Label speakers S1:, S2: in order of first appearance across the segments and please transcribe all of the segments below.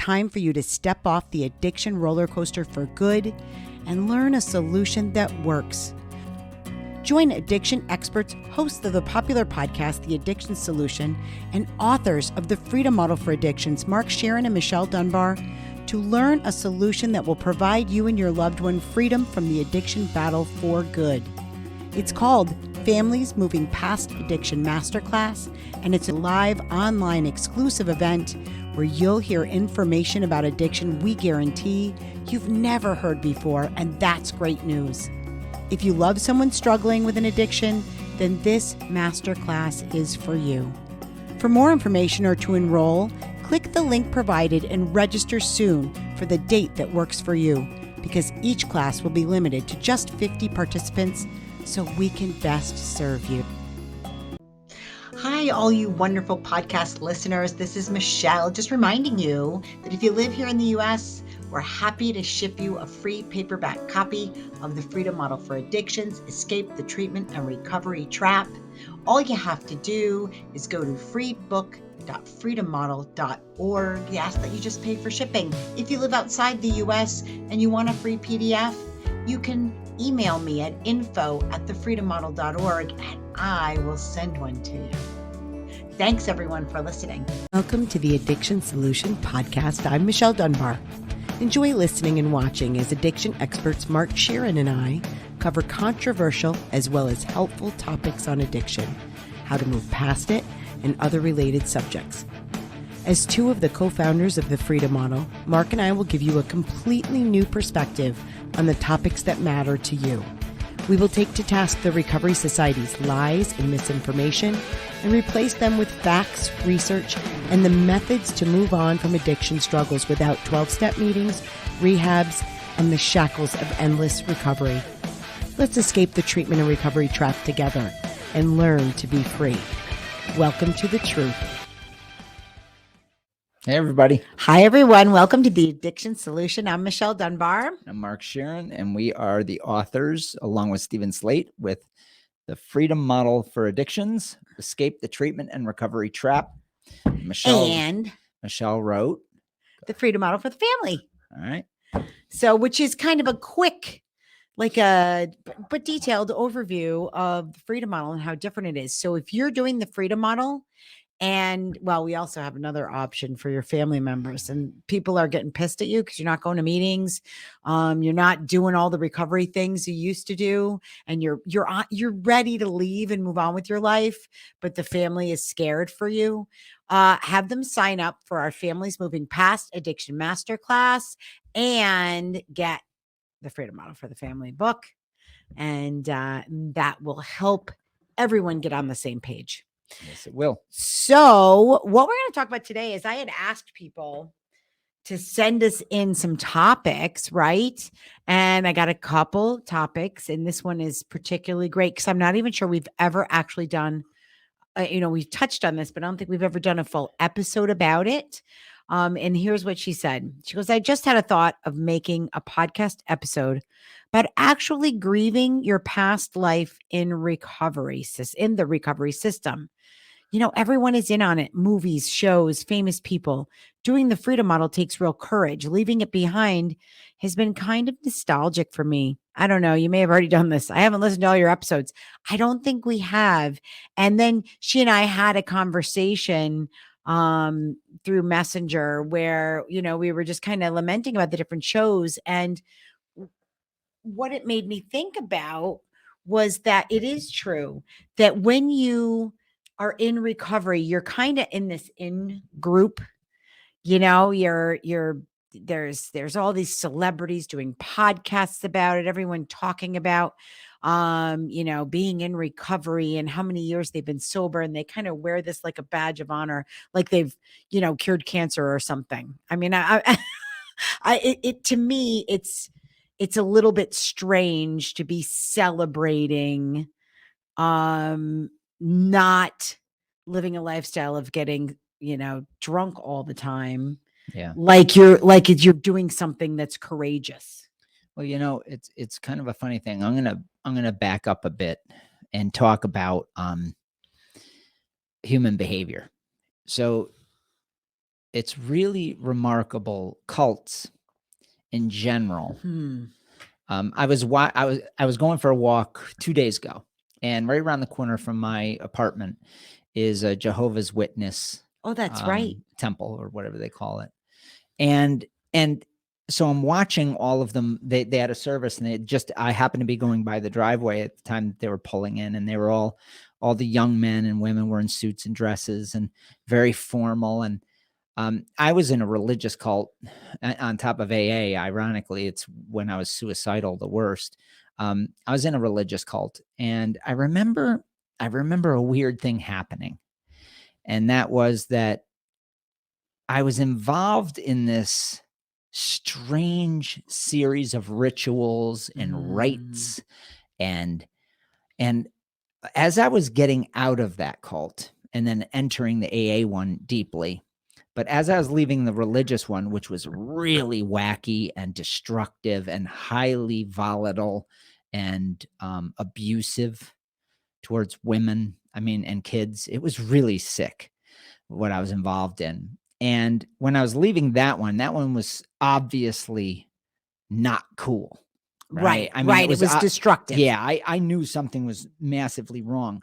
S1: time for you to step off the addiction roller coaster for good and learn a solution that works. Join addiction experts, hosts of the popular podcast, The Addiction Solution, and authors of The Freedom Model for Addictions, Mark Sharon and Michelle Dunbar, to learn a solution that will provide you and your loved one freedom from the addiction battle for good. It's called Families Moving Past Addiction Masterclass, and it's a live online exclusive event where you'll hear information about addiction we guarantee you've never heard before, and that's great news. If you love someone struggling with an addiction, then this masterclass is for you. For more information or to enroll, click the link provided and register soon for the date that works for you, because each class will be limited to just 50 participants so we can best serve you. Hi, all you wonderful podcast listeners. This is Michelle, just reminding you that if you live here in the U.S., we're happy to ship you a free paperback copy of The Freedom Model for Addictions, Escape the Treatment and Recovery Trap. All you have to do is go to freebook.freedommodel.org. We ask that you just pay for shipping. If you live outside the U.S. and you want a free PDF, you can email me at info@thefreedommodel.org and I will send one to you. Thanks everyone for listening. Welcome to the Addiction Solution Podcast. I'm Michelle Dunbar. Enjoy listening and watching as addiction experts Mark Sharon and I cover controversial as well as helpful topics on addiction, how to move past it, and other related subjects. As two of the co-founders of the Freedom Model, Mark and I will give you a completely new perspective on the topics that matter to you. We will take to task the Recovery Society's lies and misinformation and replace them with facts, research, and the methods to move on from addiction struggles without 12-step meetings, rehabs, and the shackles of endless recovery. Let's escape the treatment and recovery trap together and learn to be free. Welcome to the truth.
S2: Hey, everybody.
S1: Hi, everyone. Welcome to the Addiction Solution. I'm Michelle Dunbar.
S2: I'm Mark Sharon, and we are the authors, along with Stephen Slate, with The Freedom Model for Addictions, Escape the Treatment and Recovery Trap. Michelle wrote
S1: The Freedom Model for the Family.
S2: All right.
S1: So, which is kind of a quick, but detailed overview of the Freedom Model and how different it is. So if you're doing the Freedom Model, and well, we also have another option for your family members, and people are getting pissed at you because you're not going to meetings. You're not doing all the recovery things you used to do, and you're ready to leave and move on with your life, but the family is scared for you. Have them sign up for our Families Moving Past Addiction Masterclass and get the Freedom Model for the Family book. And that will help everyone get on the same page.
S2: Yes, it will.
S1: So what we're going to talk about today is I had asked people to send us in some topics, right? And I got a couple topics, and this one is particularly great because I'm not even sure we've ever actually done, we've touched on this, but I don't think we've ever done a full episode about it. And here's what she said. She goes, I just had a thought of making a podcast episode about actually grieving your past life in the recovery system. Everyone is in on it. Movies, shows, famous people. Doing the Freedom Model takes real courage. Leaving it behind has been kind of nostalgic for me. I don't know. You may have already done this. I haven't listened to all your episodes. I don't think we have. And then she and I had a conversation through Messenger where, we were just kind of lamenting about the different shows. And what it made me think about was that it is true that when you are in recovery, you're kind of in this in group, there's all these celebrities doing podcasts about it, everyone talking about, being in recovery and how many years they've been sober. And they kind of wear this like a badge of honor, like they've, cured cancer or something. I mean, to me, it's a little bit strange to be celebrating, not living a lifestyle of getting, drunk all the time.
S2: Yeah.
S1: Like you're doing something that's courageous.
S2: Well, it's kind of a funny thing. I'm going to back up a bit and talk about human behavior. So it's really remarkable. Cults in general. I was going for a walk 2 days ago, and right around the corner from my apartment is a Jehovah's Witness
S1: Oh, that's right.
S2: temple, or whatever they call it. And so I'm watching all of them. They had a service, and I happened to be going by the driveway at the time that they were pulling in, and they were all the young men and women were in suits and dresses and very formal. And I was in a religious cult on top of AA. Ironically, it's when I was suicidal the worst. I was in a religious cult, and I remember a weird thing happening, and that was that I was involved in this strange series of rituals and rites, and as I was getting out of that cult and then entering the AA one deeply, but as I was leaving the religious one, which was really wacky and destructive and highly volatile and abusive towards women, and kids, it was really sick what I was involved in. And when I was leaving that one was obviously not cool. Right.
S1: It was destructive.
S2: Yeah. I knew something was massively wrong,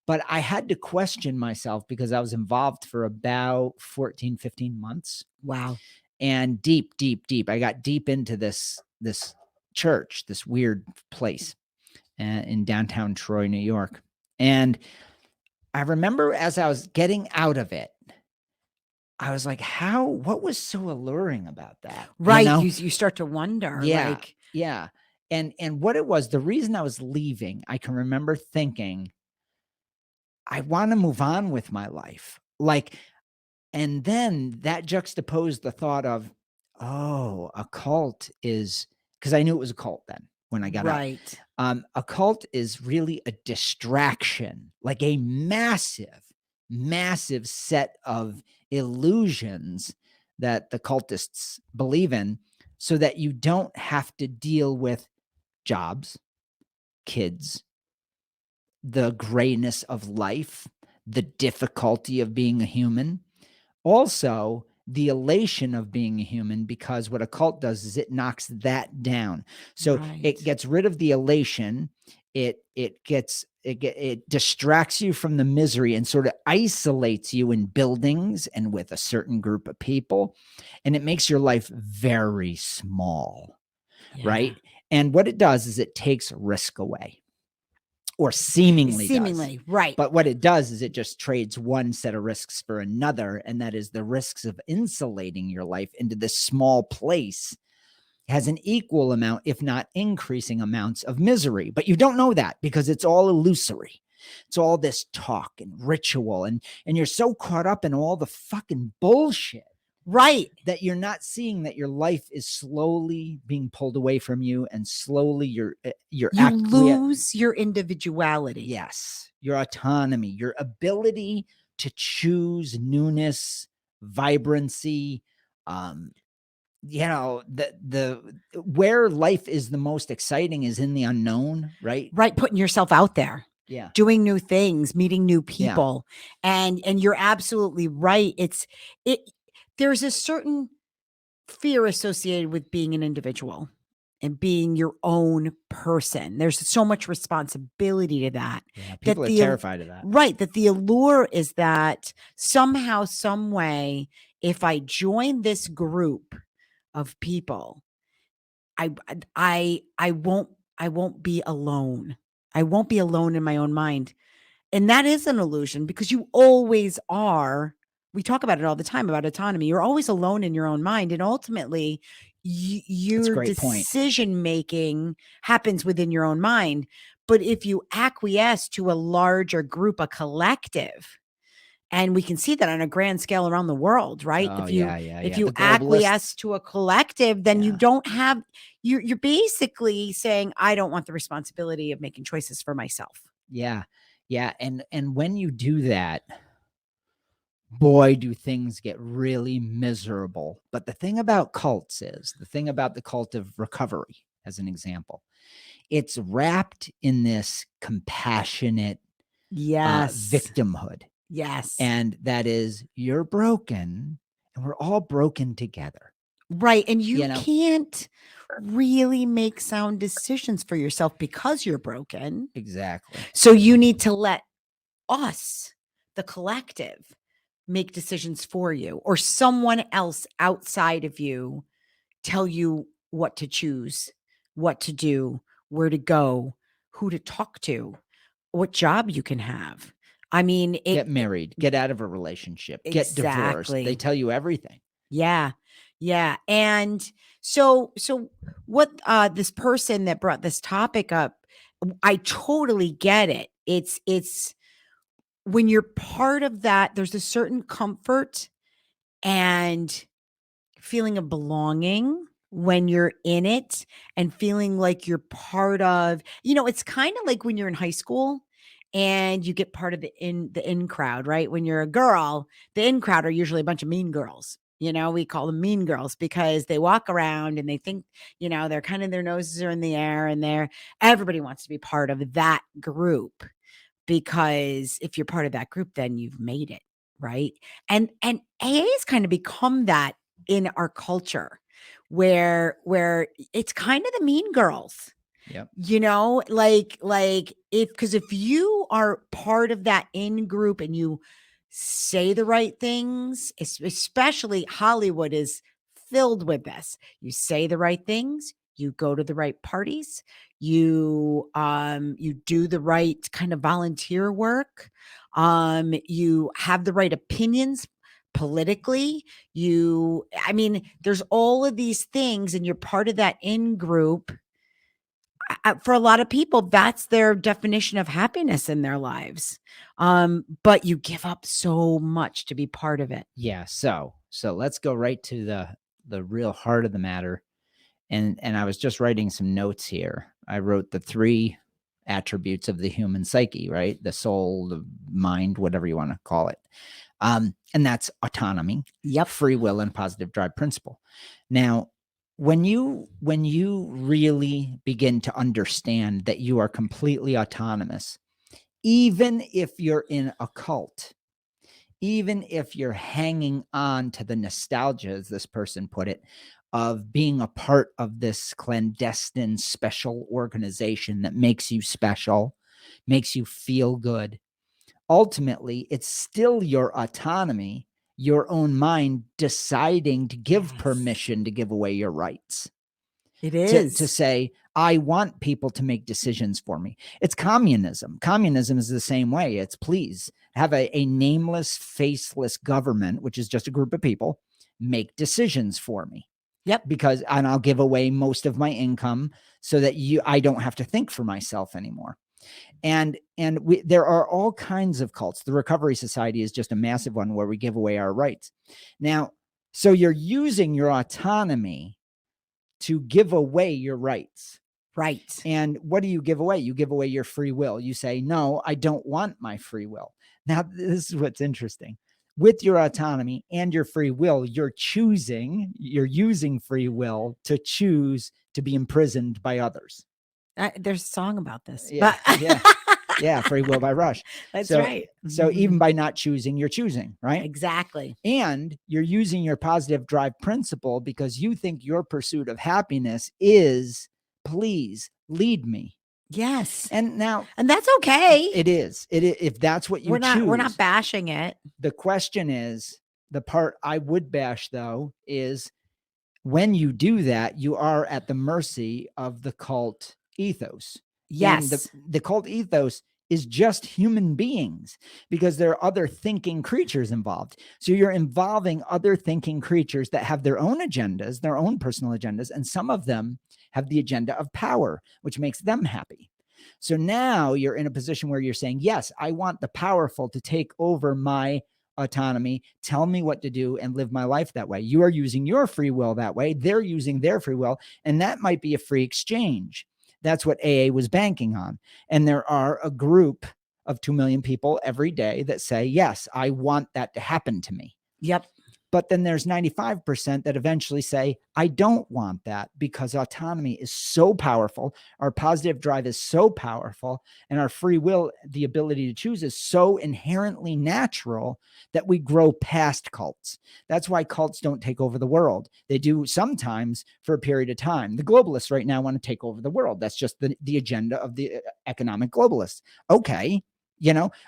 S2: but I had to question myself because I was involved for about 14, 15 months.
S1: Wow.
S2: And deep. I got deep into this church, this weird place in downtown Troy, New York. And I remember as I was getting out of it, I was like, what was so alluring about that?
S1: Right. You start to wonder.
S2: Yeah. Yeah. And what it was, the reason I was leaving, I can remember thinking, I want to move on with my life. And then that juxtaposed the thought of, oh, a cult is, because I knew it was a cult then when I got out. A cult is really a distraction, like a massive set of illusions that the cultists believe in, so that you don't have to deal with jobs, kids, the grayness of life, the difficulty of being a human, also the elation of being a human, because what a cult does is it knocks that down. So it gets rid of the elation. It distracts you from the misery and sort of isolates you in buildings and with a certain group of people. And it makes your life very small, right? And what it does is it takes risk away. Or seemingly does.
S1: Right.
S2: But what it does is it just trades one set of risks for another, and that is the risks of insulating your life into this small place has an equal amount, if not increasing amounts of misery. But you don't know that because it's all illusory. It's all this talk and ritual, and you're so caught up in all the fucking bullshit.
S1: Right.
S2: That you're not seeing that your life is slowly being pulled away from you, and slowly you
S1: lose your individuality.
S2: Yes. Your autonomy, your ability to choose newness, vibrancy, the where life is the most exciting is in the unknown, right?
S1: Right. Putting yourself out there.
S2: Yeah.
S1: Doing new things, meeting new people. Yeah. And you're absolutely right. There's a certain fear associated with being an individual and being your own person. There's so much responsibility to that.
S2: Yeah, people are terrified of that.
S1: Right. That the allure is that somehow, some way, if I join this group of people, I won't be alone. I won't be alone in my own mind. And that is an illusion, because you always are. We talk about it all the time about autonomy. You're always alone in your own mind. And ultimately, your decision making happens within your own mind. But if you acquiesce to a larger group, a collective, and we can see that on a grand scale around the world, right?
S2: Oh,
S1: if you acquiesce to a collective, then you don't have, you're basically saying, I don't want the responsibility of making choices for myself.
S2: Yeah. Yeah. And when you do that, boy, do things get really miserable. But the thing about cults is, the thing about the cult of recovery, as an example, it's wrapped in this compassionate victimhood.
S1: Yes.
S2: And that is, you're broken and we're all broken together.
S1: Right. And you
S2: You know?
S1: can't really make sound decisions for yourself because you're broken.
S2: Exactly.
S1: So you need to let us, the collective, make decisions for you, or someone else outside of you tell you what to choose, what to do, where to go, who to talk to, what job you can have. I mean,
S2: Get married, get out of a relationship, get divorced. They
S1: exactly.
S2: tell you everything.
S1: Yeah. Yeah. And so what this person that brought this topic up, I totally get it. It's when you're part of that, there's a certain comfort and feeling of belonging when you're in it and feeling like you're part of, it's kind of like when you're in high school and you get part of the in crowd, right? When you're a girl, the in crowd are usually a bunch of mean girls. We call them mean girls because they walk around and they think, they're kind of, their noses are in the air, and everybody wants to be part of that group, because if you're part of that group, then you've made it, right? And AA's kind of become that in our culture, where it's kind of the mean girls.
S2: Yep.
S1: Like if you are part of that in group and you say the right things, especially Hollywood is filled with this. You say the right things, you go to the right parties, you do the right kind of volunteer work, you have the right opinions politically, there's all of these things, and you're part of that in group. For a lot of people, that's their definition of happiness in their lives. But you give up so much to be part of it.
S2: Yeah. So let's go right to the real heart of the matter. And I was just writing some notes here. I wrote the 3 attributes of the human psyche, right? The soul, the mind, whatever you want to call it. And that's autonomy,
S1: Yep.
S2: free will, and positive drive principle. Now, when you really begin to understand that you are completely autonomous, even if you're in a cult, even if you're hanging on to the nostalgia, as this person put it, of being a part of this clandestine special organization that makes you special, makes you feel good, ultimately, it's still your autonomy, your own mind deciding to give
S1: Yes.
S2: permission to give away your rights.
S1: It
S2: To
S1: is.
S2: say, I want people to make decisions for me. It's communism. Communism is the same way. It's please have a nameless, faceless government, which is just a group of people, make decisions for me.
S1: Yep.
S2: And I'll give away most of my income so that I don't have to think for myself anymore. And there are all kinds of cults. The Recovery Society is just a massive one where we give away our rights. Now, so you're using your autonomy to give away your rights.
S1: Right.
S2: And what do you give away? You give away your free will. You say, no, I don't want my free will. Now, this is what's interesting. With your autonomy and your free will, you're using free will to choose to be imprisoned by others.
S1: There's a song about this.
S2: Yeah.
S1: But
S2: Yeah. Free will by Rush.
S1: That's
S2: So,
S1: right.
S2: So even by not choosing, you're choosing, right?
S1: Exactly.
S2: And you're using your positive drive principle because you think your pursuit of happiness is, please lead me.
S1: Yes.
S2: And
S1: that's okay.
S2: It is. If that's what you choose.
S1: We're not bashing it.
S2: The question is, the part I would bash, though, is when you do that, you are at the mercy of the cult ethos.
S1: Yes.
S2: And the cult ethos is just human beings, because there are other thinking creatures involved. So you're involving other thinking creatures that have their own agendas, their own personal agendas, and some of them have the agenda of power, which makes them happy. So now you're in a position where you're saying, yes, I want the powerful to take over my autonomy, tell me what to do, and live my life that way. You are using your free will that way. They're using their free will. And that might be a free exchange. That's what AA was banking on. And there are a group of 2 million people every day that say, yes, I want that to happen to me.
S1: Yep.
S2: But then there's 95% that eventually say, I don't want that, because autonomy is so powerful. Our positive drive is so powerful, and our free will, the ability to choose, is so inherently natural that we grow past cults. That's why cults don't take over the world. They do sometimes for a period of time. The globalists right now want to take over the world. That's just the agenda of the economic globalists. Okay.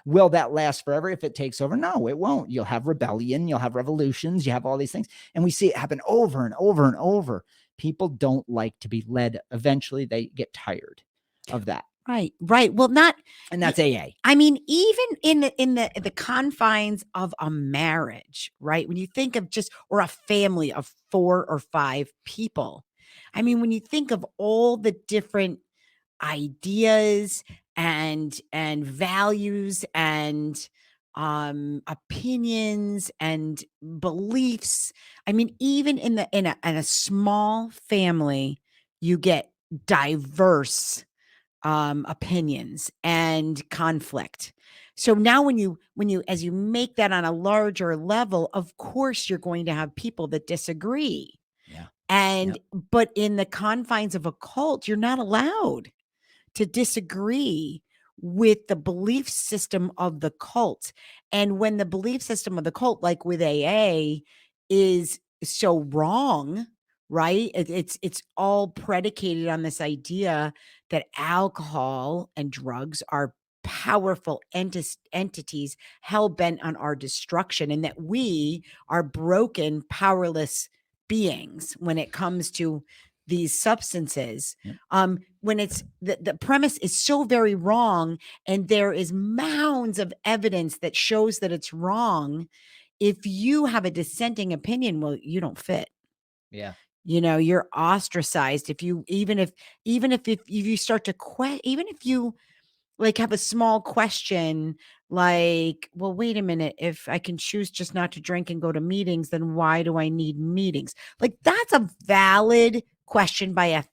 S2: Will that last forever if it takes over? No, it won't. You'll have rebellion, you'll have revolutions, you have all these things. And we see it happen over and over and over. People don't like to be led. Eventually they get tired of that.
S1: Right. Well,
S2: and that's AA.
S1: I mean, even in the confines of a marriage, right? When you think of or a family of 4 or 5 people, I mean, when you think of all the different ideas and values and opinions and beliefs, I mean, even in a small family, you get diverse opinions and conflict. So now when you as you make that on a larger level, of course you're going to have people that disagree.
S2: Yeah.
S1: And but in the confines of a cult, you're not allowed to disagree with the belief system of the cult. And when the belief system of the cult, like with AA, is so wrong, right? It's all predicated on this idea that alcohol and drugs are powerful entities hell-bent on our destruction, and that we are broken, powerless beings when it comes to these substances. When it's the premise is so very wrong, and there is mounds of evidence that shows that it's wrong. If you have a dissenting opinion, well, you don't fit.
S2: Yeah.
S1: You're ostracized. If you even if you start to even if you like have a small question, like, well, wait a minute, if I can choose just not to drink and go to meetings, then why do I need meetings? Like, that's a valid question by a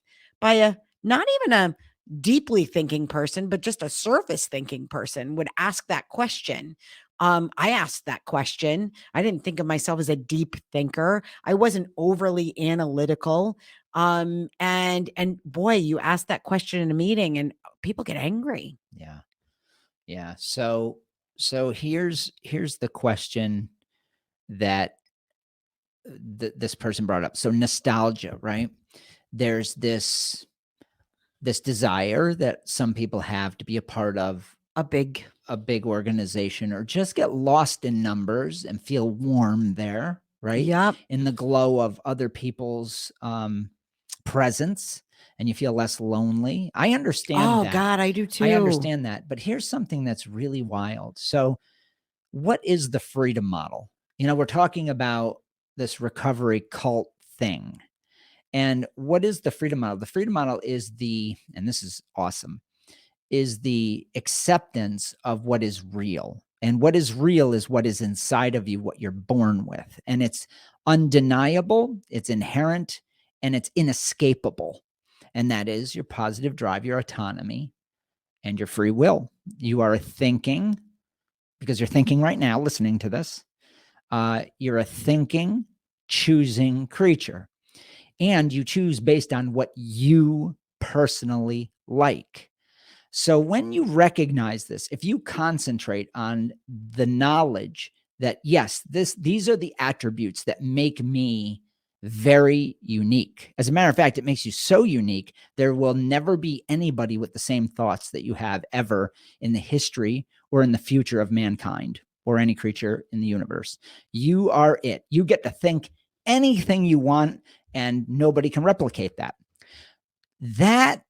S1: not even a deeply thinking person, but just a surface thinking person would ask that question. I asked that question. I didn't think of myself as a deep thinker. I wasn't overly analytical. And boy, you ask that question in a meeting and people get angry.
S2: Yeah. Yeah. So here's the question that this person brought up. So nostalgia, right? There's this desire that some people have to be a part of
S1: A big
S2: organization, or just get lost in numbers and feel warm there, right?
S1: Yep.
S2: In the glow of other people's presence, and you feel less lonely. I understand that.
S1: God, I do too.
S2: I understand that. But here's something that's really wild. So what is the freedom model? We're talking about this recovery cult thing. And what is the freedom model? The freedom model is and this is awesome, is the acceptance of what is real. And what is real is what is inside of you, what you're born with. And it's undeniable, it's inherent, and it's inescapable. And that is your positive drive, your autonomy, and your free will. You are thinking, because you're thinking right now, listening to this, you're a thinking, choosing creature. And you choose based on what you personally like. So when you recognize this, if you concentrate on the knowledge that, yes, these are the attributes that make me very unique. As a matter of fact, it makes you so unique, there will never be anybody with the same thoughts that you have ever in the history or in the future of mankind or any creature in the universe. You are it. You get to think anything you want, and nobody can replicate that. That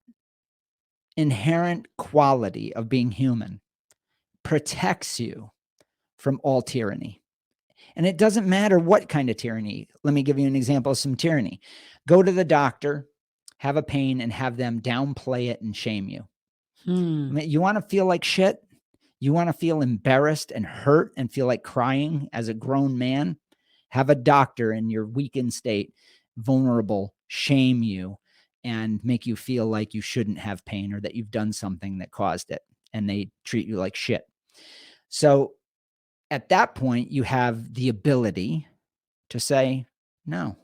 S2: inherent quality of being human protects you from all tyranny. And it doesn't matter what kind of tyranny. Let me give you an example of some tyranny. Go to the doctor, have a pain, and have them downplay it and shame you. I mean, you want to feel like shit? You want to feel embarrassed and hurt and feel like crying as a grown man? Have a doctor in your weakened state, vulnerable, shame you and make you feel like you shouldn't have pain, or that you've done something that caused it, and they treat you like shit. So at that point, you have the ability to say, no,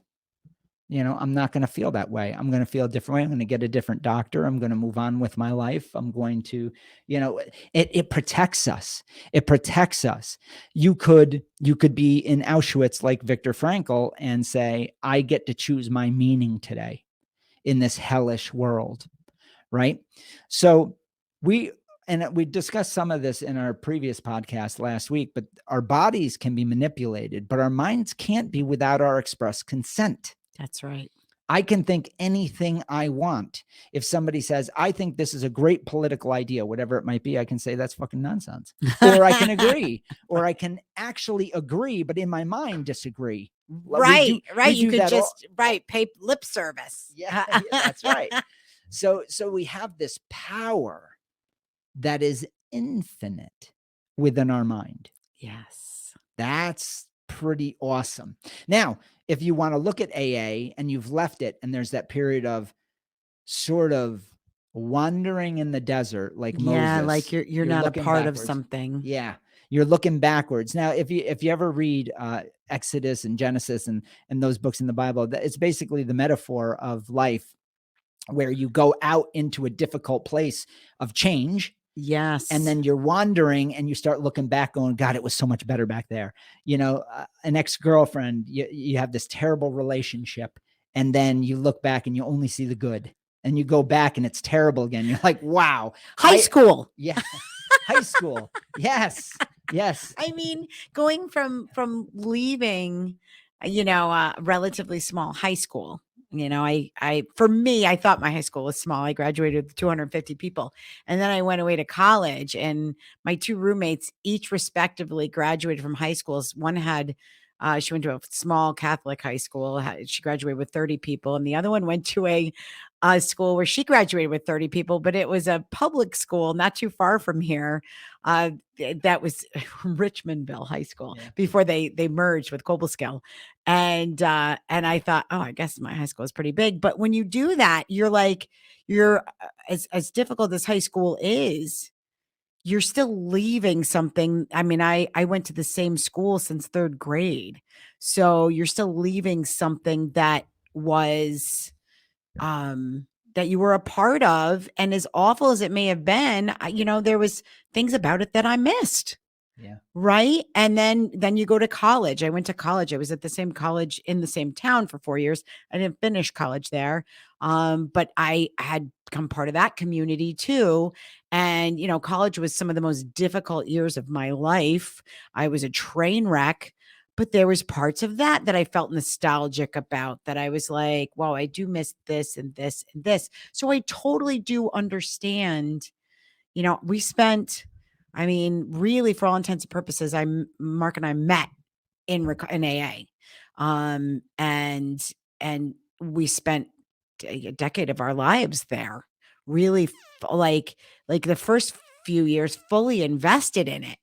S2: I'm not going to feel that way. I'm going to feel a different way. I'm going to get a different doctor. I'm going to move on with my life. I'm going to, it protects us. It protects us. You could be in Auschwitz like Viktor Frankl and say, I get to choose my meaning today in this hellish world. Right. So we discussed some of this in our previous podcast last week, but our bodies can be manipulated, but our minds can't be without our express consent.
S1: That's right.
S2: I can think anything I want. If somebody says, I think this is a great political idea, whatever it might be, I can say that's fucking nonsense. Or I can agree, or I can actually agree, but in my mind disagree.
S1: Right. You could just pay lip service.
S2: Yeah, that's right. So we have this power that is infinite within our mind.
S1: Yes.
S2: That's pretty awesome. Now, if you want to look at AA and you've left it and there's that period of sort of wandering in the desert like Moses.
S1: Like you're not a part
S2: backwards.
S1: Of something.
S2: Yeah. You're looking backwards. Now, if you ever read Exodus and Genesis and those books in the Bible, it's basically the metaphor of life where you go out into a difficult place of change.
S1: Yes.
S2: And then you're wandering and you start looking back going, God, it was so much better back there. An ex-girlfriend, you have this terrible relationship and then you look back and you only see the good and you go back and it's terrible again. You're like, wow.
S1: High school.
S2: Yeah. High school. Yes. Yes.
S1: I mean, going from leaving, relatively small high school, for me, I thought my high school was small. I graduated with 250 people. And then I went away to college and my two roommates each respectively graduated from high schools. One had, she went to a small Catholic high school. She graduated with 30 people. And the other one went to a school where she graduated with 30 people, but it was a public school not too far from here. That was Richmondville High School before they merged with Cobleskill. And I thought, oh, I guess my high school is pretty big. But when you do that, you're as difficult as high school is, you're still leaving something. I mean, I went to the same school since third grade. So you're still leaving something that was, that you were a part of. And as awful as it may have been, there was things about it that I missed.
S2: Yeah.
S1: Right. And then you go to college. I went to college. I was at the same college in the same town for 4 years. I didn't finish college there. But I had become part of that community too. And, college was some of the most difficult years of my life. I was a train wreck, but there was parts of that I felt nostalgic about, that I was like, wow, I do miss this and this and this. So I totally do understand, we spent, really, for all intents and purposes, Mark and I met in AA, and we spent a decade of our lives there. Really, like the first few years, fully invested in it.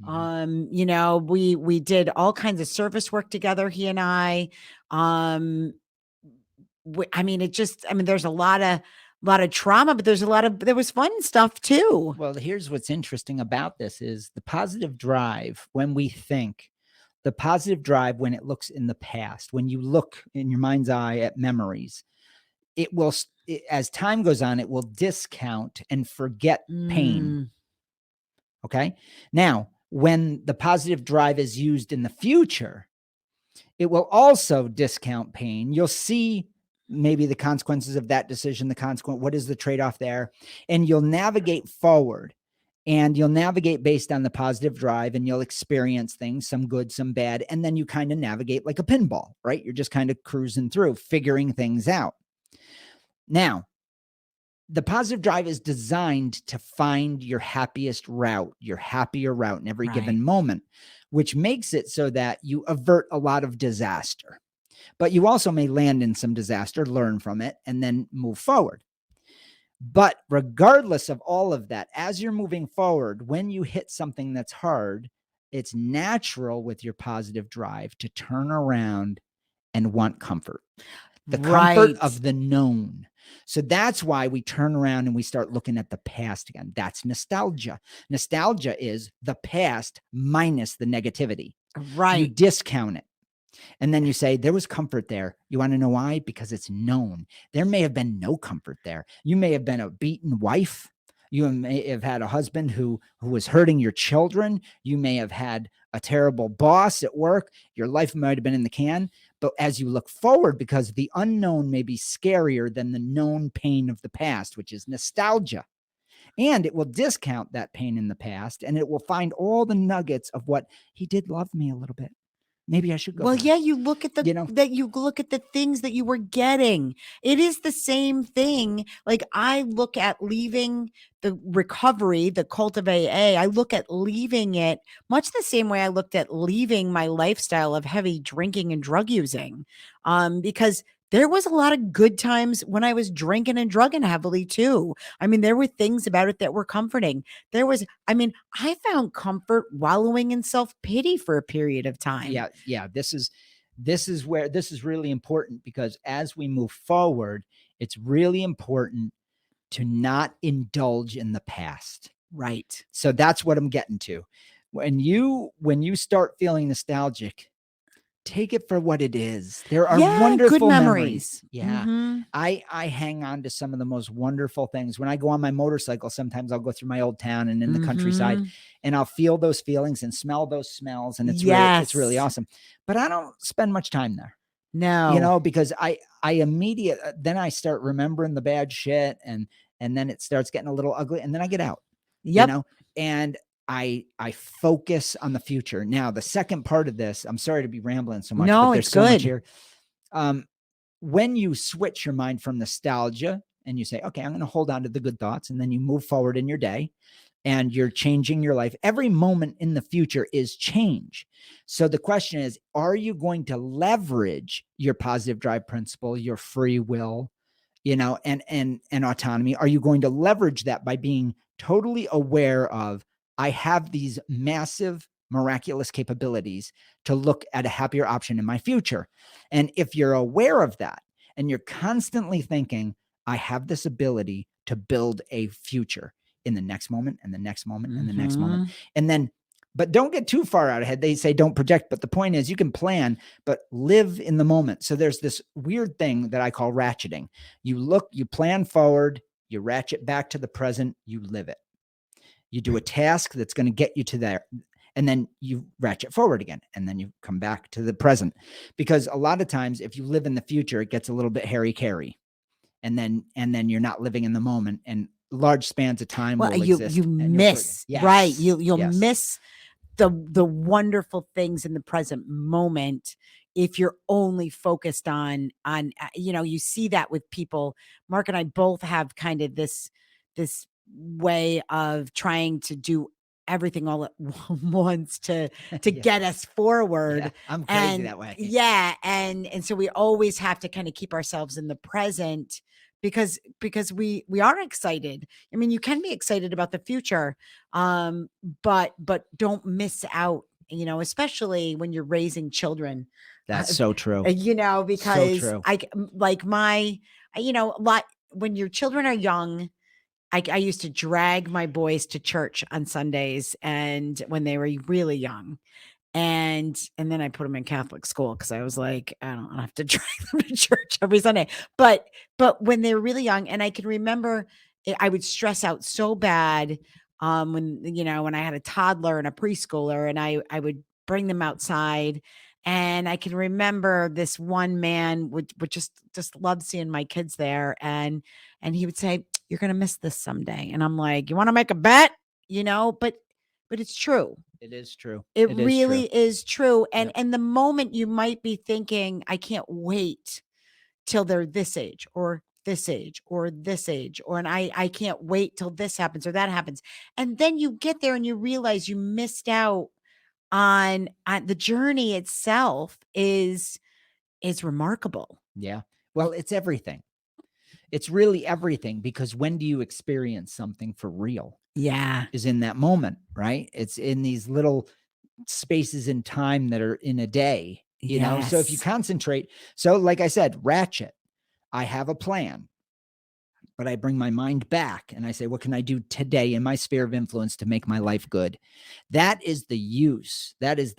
S2: Mm-hmm.
S1: We did all kinds of service work together, he and I. There's a lot of trauma, but there was fun stuff too.
S2: Well, here's what's interesting about this is the positive drive. When we think, the positive drive, when it looks in the past, when you look in your mind's eye at memories, as time goes on, it will discount and forget pain. Okay. Now, when the positive drive is used in the future, it will also discount pain. You'll see maybe the consequences of that decision, what is the trade-off there? And you'll navigate forward, and you'll navigate based on the positive drive, and you'll experience things, some good, some bad. And then you kind of navigate like a pinball, right? You're just kind of cruising through, figuring things out. Now, the positive drive is designed to find your happiest route, your happier route in every given moment, which makes it so that you avert a lot of disaster. But you also may land in some disaster, learn from it, and then move forward. But regardless of all of that, as you're moving forward, when you hit something that's hard, it's natural with your positive drive to turn around and want comfort. The comfort of the known. So that's why we turn around and we start looking at the past again. That's nostalgia. Nostalgia is the past minus the negativity.
S1: Right.
S2: You discount it. And then you say, there was comfort there. You want to know why? Because it's known. There may have been no comfort there. You may have been a beaten wife. You may have had a husband who was hurting your children. You may have had a terrible boss at work. Your life might have been in the can. But as you look forward, because the unknown may be scarier than the known pain of the past, which is nostalgia. And it will discount that pain in the past, and it will find all the nuggets of what he did love me a little bit. Maybe I should go
S1: Well,
S2: back.
S1: yeah, you look at
S2: You know?
S1: you look at the things that you were getting. It is the same thing. Like I look at leaving the recovery, the cult of AA, I look at leaving it much the same way I looked at leaving my lifestyle of heavy drinking and drug using. Because there was a lot of good times when I was drinking and drugging heavily too. I mean, there were things about it that were comforting. I found comfort wallowing in self-pity for a period of time.
S2: Yeah. This is where this is really important, because as we move forward, it's really important to not indulge in the past.
S1: Right.
S2: So that's what I'm getting to. When you start feeling nostalgic, take it for what it is. There are
S1: Yeah, good
S2: wonderful
S1: memories.
S2: Yeah.
S1: Mhm.
S2: I hang on to some of the most wonderful things. When I go on my motorcycle, sometimes I'll go through my old town and in the countryside,
S1: Mhm.
S2: and I'll feel those feelings and smell those smells, and it's really
S1: Yes.
S2: awesome. But I don't spend much time there,
S1: No.
S2: because I then I start remembering the bad shit, and then it starts getting a little ugly, and then I get out,
S1: Yep.
S2: and I focus on the future. Now, the second part of this, I'm sorry to be rambling so much, but
S1: No,
S2: there's
S1: it's
S2: so much
S1: good.
S2: here. When you switch your mind from nostalgia and you say, okay, I'm going to hold on to the good thoughts, and then you move forward in your day and you're changing your life, every moment in the future is change. So the question is, are you going to leverage your positive drive principle, your free will, and autonomy? Are you going to leverage that by being totally aware of, I have these massive miraculous capabilities to look at a happier option in my future? And if you're aware of that and you're constantly thinking, I have this ability to build a future in the next moment and the next moment and the next moment,
S1: Mhm.
S2: and then but don't get too far out ahead. They say don't project, but the point is you can plan, but live in the moment. So there's this weird thing that I call ratcheting. You plan forward, you ratchet back to the present, you live it. You do a task that's going to get you to there, and then you ratchet forward again, and then you come back to the present. Because a lot of times, if you live in the future, it gets a little bit hairy-carry, and then you're not living in the moment, and large spans of time
S1: Well,
S2: will
S1: you
S2: exist, and you'll forget.
S1: miss, right?
S2: Yes,
S1: You'll
S2: yes,
S1: miss the wonderful things in the present moment if you're only focused on you see that with people. Mark and I both have kind of this way of trying to do everything all at once to
S2: yeah,
S1: get us
S2: yeah.
S1: forward.
S2: I'm crazy
S1: And
S2: that way.
S1: yeah, and so we always have to kind of keep ourselves in the present because we are excited. I mean, you can be excited about the future, but don't miss out, especially when you're raising children.
S2: That's
S1: uh,
S2: so true. So
S1: because
S2: true.
S1: like my, like when your children are young, I used to drag my boys to church on Sundays and when they were really young. And then I put them in Catholic school because I was like, I don't have to drag them to church every Sunday. But when they were really young, and I can remember I would stress out so bad when I had a toddler and a preschooler, and I would bring them outside. And I can remember this one man would just love seeing my kids there. And he would say, "You're gonna miss this someday." And I'm like, "You want to make a bet?" But it's true.
S2: It is true.
S1: It
S2: It is true.
S1: really is true. And
S2: Yep.
S1: and the moment you might be thinking, I can't wait till they're this age or this age or this age, or and I can't wait till this happens or that happens. And then you get there and you realize you missed out on the journey itself is remarkable.
S2: Yeah. Well, it's everything. It's really everything, because when do you experience something for real?
S1: Yeah.
S2: Is in that moment, right? It's in these little spaces in time that are in a day, So if you
S1: Yes.
S2: concentrate, so like I said, ratchet, I have a plan, but I bring my mind back and I say, what can I do today in my sphere of influence to make my life good? That is the use. That is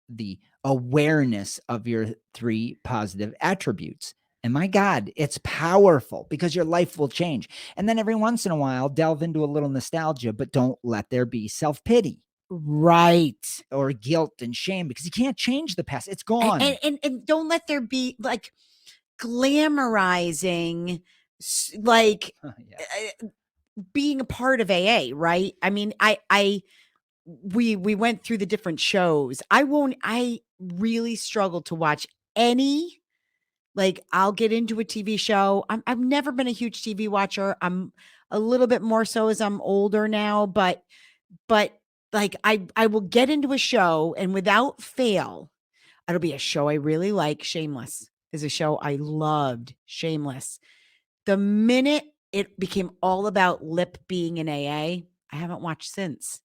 S2: the awareness of your 3 positive attributes. And my God, it's powerful because your life will change. And then every once in a while, delve into a little nostalgia, but don't let there be self-pity.
S1: Right.
S2: Or guilt and shame, because you can't change the past. It's gone.
S1: And don't let there be like glamorizing, like being a part of AA, right? I mean, we went through the different shows. I really struggle to watch any, like, I'll get into a TV show. I've never been a huge TV watcher. I'm a little bit more so as I'm older now, but like I will get into a show and without fail, it'll be a show I really like. Shameless is a show I loved. Shameless. The minute it became all about Lip being in AA, I haven't watched since.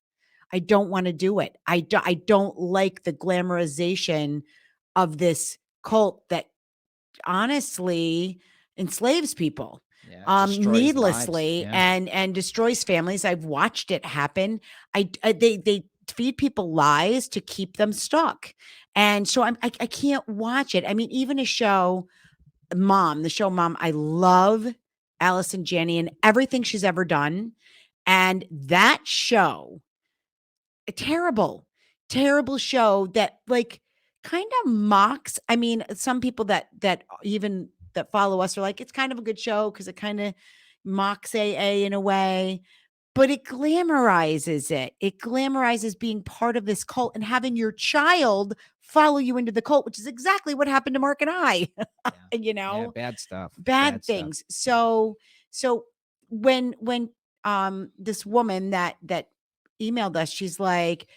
S1: I don't want to do it. I don't like the glamorization of this cult that honestly enslaves people needlessly and destroys families. I've watched it happen. They feed people lies to keep them stuck. And so I can't watch it. I mean, even a show Mom, the show Mom, I love Allison Janney and everything she's ever done. And that show, a terrible show that like kind of mocks. I mean, some people that even that follow us are like, it's kind of a good show because it kind of mocks AA in a way, but it glamorizes it. It glamorizes being part of this cult and having your child follow you into the cult, which is exactly what happened to Mark and I. You know,
S2: bad stuff,
S1: bad things. Stuff. So when this woman that emailed us, she's like,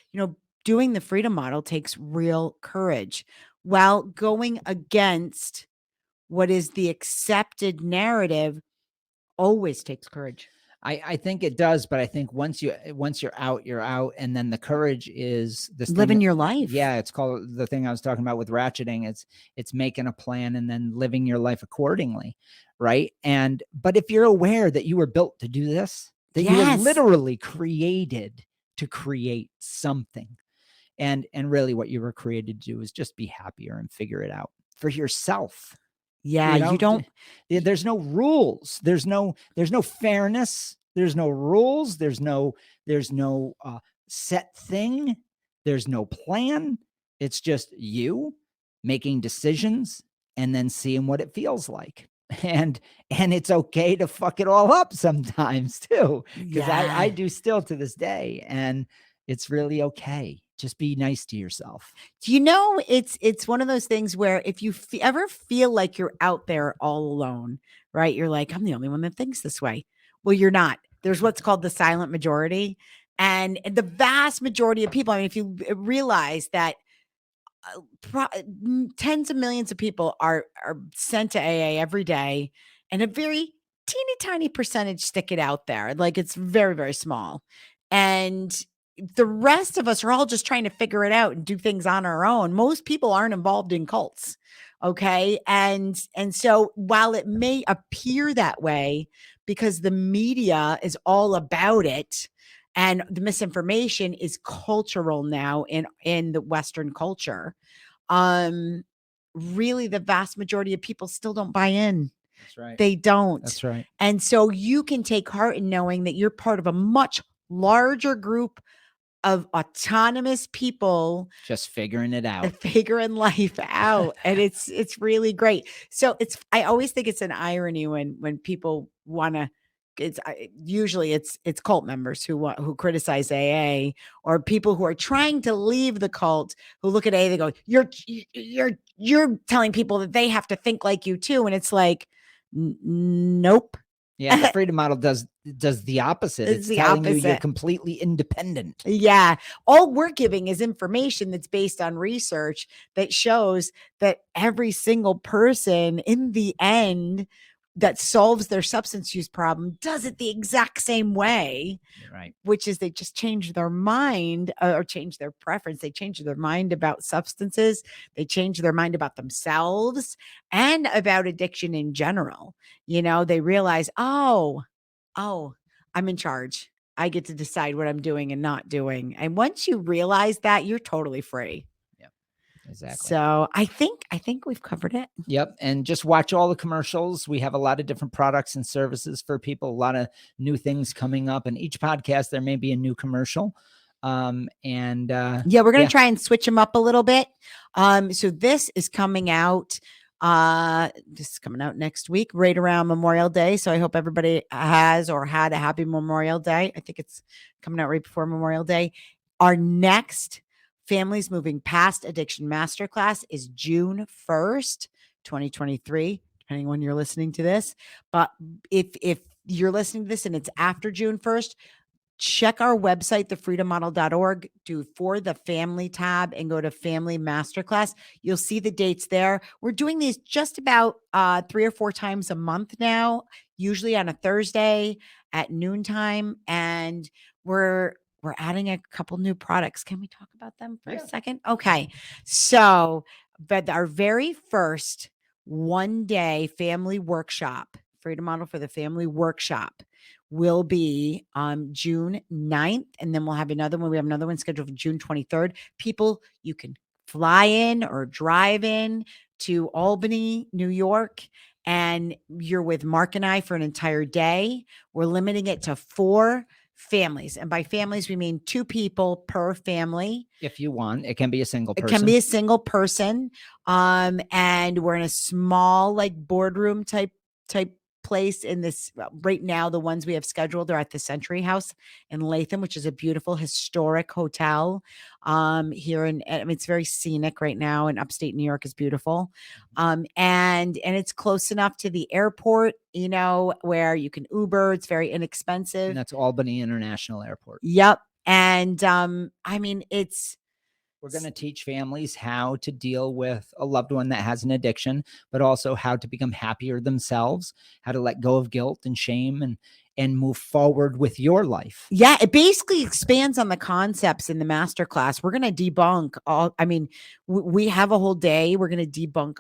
S1: doing the freedom model takes real courage. While going against what is the accepted narrative always takes courage.
S2: I think it does, but I think once you're out, you're out. And then the courage is this
S1: living your life.
S2: Yeah. It's called the thing I was talking about with ratcheting. It's making a plan and then living your life accordingly. Right. But if you're aware that you were built to do this, that you were literally created to create something. And really what you were created to do is just be happier and figure it out for yourself.
S1: Yeah, you don't.
S2: There's no rules. There's no fairness. There's no rules. There's no set thing. There's no plan. It's just you making decisions and then seeing what it feels like. And it's okay to fuck it all up sometimes too, because I do still to this day, and it's really okay. Just be nice to yourself.
S1: Do you know, it's one of those things where if you ever feel like you're out there all alone, right? You're like, I'm the only one that thinks this way. Well, you're not. There's what's called the silent majority. And the vast majority of people, I mean, if you realize that tens of millions of people are sent to AA every day, and a very teeny tiny percentage stick it out there. Like it's very, very small. And the rest of us are all just trying to figure it out and do things on our own. Most people aren't involved in cults. Okay. And so while it may appear that way because the media is all about it and the misinformation is cultural now in the Western culture, really the vast majority of people still don't buy in.
S2: That's right.
S1: They don't.
S2: That's right.
S1: And so you can take heart in knowing that you're part of a much larger group of autonomous people
S2: just figuring it out,
S1: figuring life out. And it's really great. So I always think it's an irony when people want to, usually it's cult members who criticize AA, or people who are trying to leave the cult who look at AA, they go, you're telling people that they have to think like you too. And it's like, nope.
S2: Yeah, the freedom model does the opposite. It's telling you you're completely independent.
S1: Yeah. All we're giving is information that's based on research that shows that every single person in the end that solves their substance use problem does it the exact same way.
S2: Right.
S1: Which is they just change their mind or change their preference. They change their mind about substances. They change their mind about themselves and about addiction in general. They realize, oh, I'm in charge. I get to decide what I'm doing and not doing. And once you realize that, you're totally free.
S2: Yeah. Exactly.
S1: So I think we've covered it.
S2: Yep. And just watch all the commercials. We have a lot of different products and services for people, a lot of new things coming up. And each podcast, there may be a new commercial.
S1: Yeah, we're going to try and switch them up a little bit. So this is coming out. This is coming out next week, right around Memorial Day. So I hope everybody has or had a happy Memorial Day. I think it's coming out right before Memorial Day. Our next Families Moving Past Addiction Masterclass is June 1st, 2023, depending when you're listening to this. But if you're listening to this and it's after June 1st, check our website, thefreedommodel.org, do For the Family tab and go to Family Masterclass. You'll see the dates there. We're doing these just about 3 or 4 times a month now, usually on a Thursday at noontime. And we're adding a couple new products. Can we talk about them for a second? Okay. So, but our very first one-day family workshop, Freedom Model for the Family Workshop, will be on June 9th. And then we'll have another one. We have another one scheduled for June 23rd. People, you can fly in or drive in to Albany, New York, and you're with Mark and I for an entire day. We're limiting it to 4 families. And by families, we mean 2 people per family.
S2: If you want, it can be a single person.
S1: It can be a single person. And we're in a small, like, boardroom type place in this. Right now, the ones we have scheduled are at the Century House in Latham, which is a beautiful historic hotel here in, I mean, it's very scenic right now, and upstate New York is beautiful. And it's close enough to the airport, you know, where you can Uber. It's very inexpensive.
S2: And that's Albany International Airport.
S1: Yep. And I mean,
S2: we're going to teach families how to deal with a loved one that has an addiction, but also how to become happier themselves, how to let go of guilt and shame and move forward with your life.
S1: Yeah, it basically expands on the concepts in the masterclass. We're going to debunk all, I mean, we have a whole day. We're going to debunk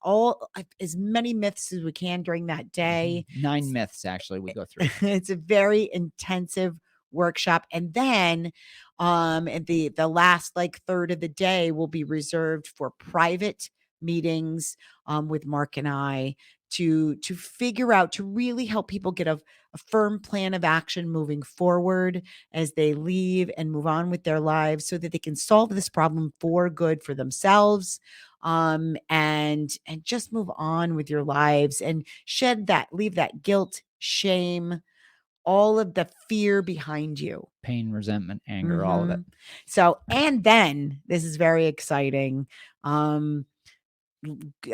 S1: all as many myths as we can during that day.
S2: 9 myths, actually, we go through.
S1: It's a very intensive workshop. And then the last like third of the day will be reserved for private meetings with Mark and I to figure out, to really help people get a firm plan of action moving forward as they leave and move on with their lives, so that they can solve this problem for good for themselves, and just move on with your lives and leave that guilt, shame, all of the fear behind you.
S2: Pain, resentment, anger, all of it.
S1: So, and then this is very exciting. A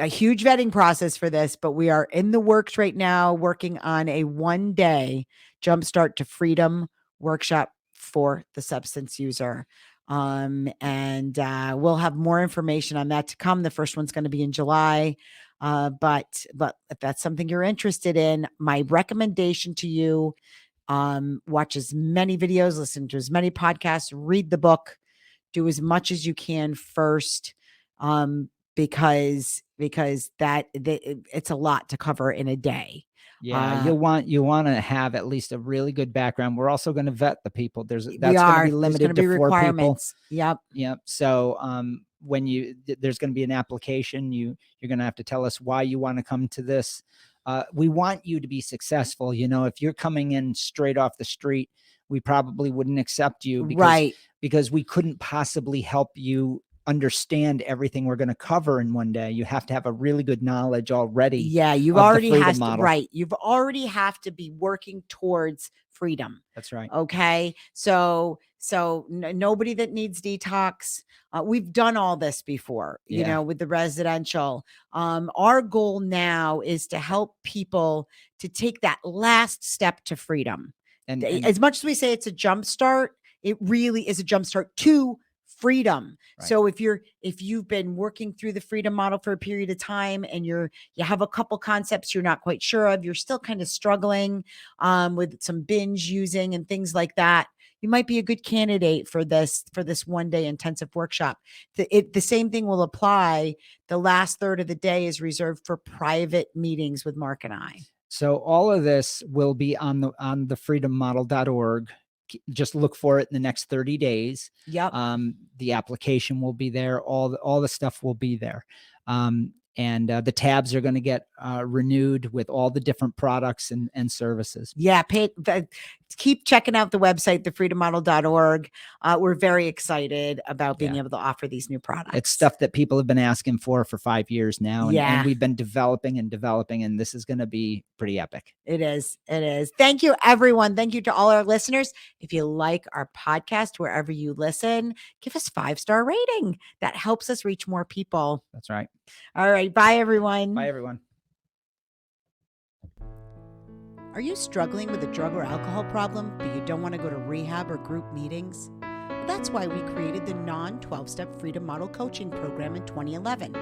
S1: huge vetting process for this, but we are in the works right now, working on a 1-day Jumpstart to Freedom workshop for the substance user. And we'll have more information on that to come. The first one's going to be in July. But if that's something you're interested in, my recommendation to you, watch as many videos, listen to as many podcasts, read the book, do as much as you can first, because it's a lot to cover in a day.
S2: Yeah, you want to have at least a really good background. We're also going to vet the people. That's going to be limited to 4 people.
S1: Yep.
S2: So when there's going to be an application, you're going to have to tell us why you want to come to this. We want you to be successful. You know, if you're coming in straight off the street, we probably wouldn't accept you because we couldn't possibly help you understand everything we're going to cover in one day. You have to have a really good knowledge already.
S1: Yeah, you've already have to, you've already have to be working towards freedom.
S2: That's right.
S1: Okay. So nobody that needs detox. We've done all this before, you know, with the residential. Our goal now is to help people to take that last step to freedom. And as much as we say it's a jump start, it really is a jump start to freedom. Right. So if you've been working through the freedom model for a period of time and you have a couple concepts you're not quite sure of, you're still kind of struggling with some binge using and things like that, you might be a good candidate for this 1-day intensive workshop. The same thing will apply. The last third of the day is reserved for private meetings with Mark and I.
S2: So all of this will be on the freedommodel.org. just look for it in the next 30 days.
S1: Yep.
S2: The application will be there. All the stuff will be there. And the tabs are going to get renewed with all the different products and services.
S1: Yeah, keep checking out the website, thefreedommodel.org. We're very excited about being able to offer these new products.
S2: It's stuff that people have been asking for 5 years now. And we've been developing, and this is going to be pretty epic.
S1: It is. It is. Thank you, everyone. Thank you to all our listeners. If you like our podcast, wherever you listen, give us 5-star rating. That helps us reach more people.
S2: That's right.
S1: All right. Bye, everyone.
S2: Bye, everyone.
S1: Are you struggling with a drug or alcohol problem, but you don't want to go to rehab or group meetings? Well, that's why we created the non-12-step Freedom Model Coaching Program in 2011.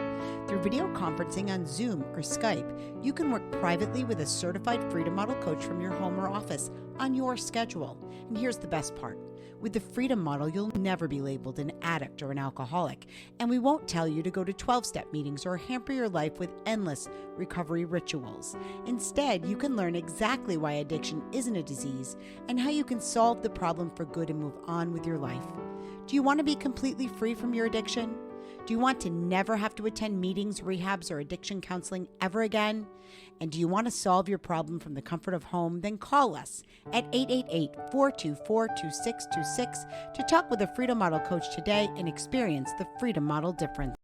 S1: Through video conferencing on Zoom or Skype, you can work privately with a certified Freedom Model coach from your home or office on your schedule. And here's the best part. With the Freedom Model, you'll never be labeled an addict or an alcoholic, and we won't tell you to go to 12-step meetings or hamper your life with endless recovery rituals. Instead, you can learn exactly why addiction isn't a disease and how you can solve the problem for good and move on with your life. Do you want to be completely free from your addiction? Do you want to never have to attend meetings, rehabs, or addiction counseling ever again? And do you want to solve your problem from the comfort of home? Then call us at 888-424-2626 to talk with a Freedom Model coach today and experience the Freedom Model difference.